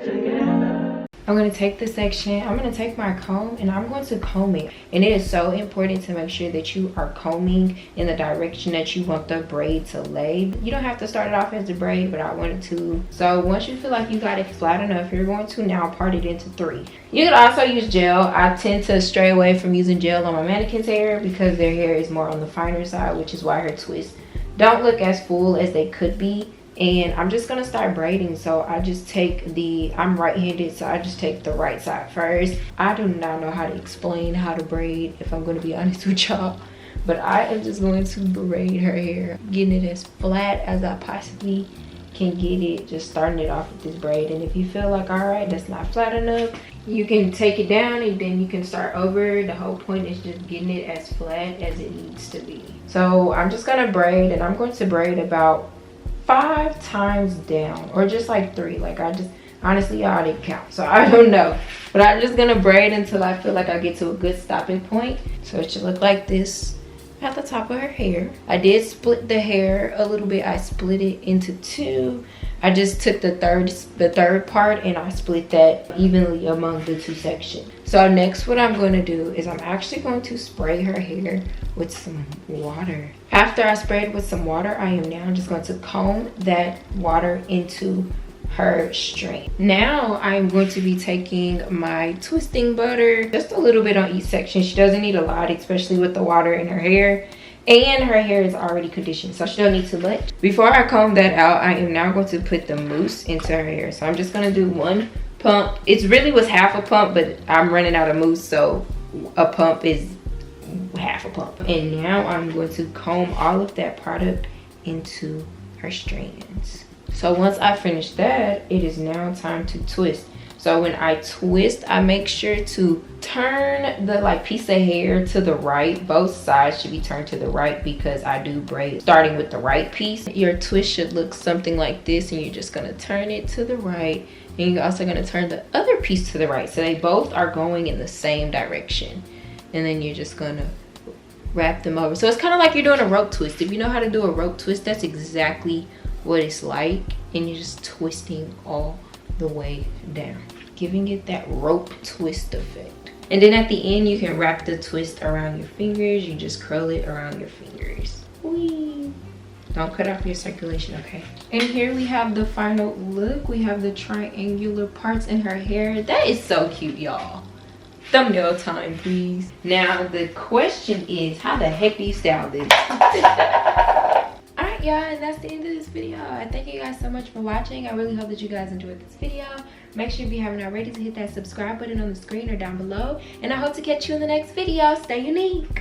I'm going to take this section, I'm going to take my comb and I'm going to comb it. And it is so important to make sure that you are combing in the direction that you want the braid to lay. You don't have to start it off as a braid, but I wanted to. So once you feel like you got it flat enough, you're going to now part it into 3. You can also use gel. I tend to stray away from using gel on my mannequin's hair because their hair is more on the finer side, which is why her twists don't look as full as they could be. And I'm just gonna start braiding. So I just take I'm right-handed, so I just take the right side first. I do not know how to explain how to braid, if I'm gonna be honest with y'all, but I am just going to braid her hair, getting it as flat as I possibly can get it, just starting it off with this braid. And if you feel like, all right, that's not flat enough, you can take it down and then you can start over. The whole point is just getting it as flat as it needs to be. So I'm just gonna braid, and I'm going to braid about 5 times down, or just like 3. Like, I just honestly, I didn't count, so I don't know, but I'm just gonna braid until I feel like I get to a good stopping point. So it should look like this at the top of her hair. I did split the hair a little bit. I split it into 2. I just took the third part and I split that evenly among the 2 sections. So next, what I'm going to do is I'm actually going to spray her hair with some water. After I sprayed with some water, I am now just going to comb that water into her strand. Now I'm going to be taking my twisting butter, just a little bit on each section. She doesn't need a lot, especially with the water in her hair. And her hair is already conditioned, so she don't need too much. Before I comb that out, I am now going to put the mousse into her hair. So I'm just going to do 1 pump. It really was half a pump, but I'm running out of mousse, so a pump is half a pump. And now I'm going to comb all of that product into her strands. So once I finish that, it is now time to twist. So when I twist, I make sure to turn the piece of hair to the right. Both sides should be turned to the right because I do braid starting with the right piece. Your twist should look something like this, and you're just gonna turn it to the right. And you're also gonna turn the other piece to the right. So they both are going in the same direction. And then you're just gonna wrap them over. So it's kind of like you're doing a rope twist. If you know how to do a rope twist, that's exactly what it's like. And you're just twisting all the way down, giving it that rope twist effect. And then at the end, you can wrap the twist around your fingers. You just curl it around your fingers. Whee! Don't cut off your circulation, okay? And here we have the final look. We have the triangular parts in her hair. That is so cute, y'all. Thumbnail time, please. Now the question is, how the heck do you style this? Alright, y'all, and that's the end of this video. I thank you guys so much for watching. I really hope that you guys enjoyed this video. Make sure if you haven't already to hit that subscribe button on the screen or down below. And I hope to catch you in the next video. Stay unique.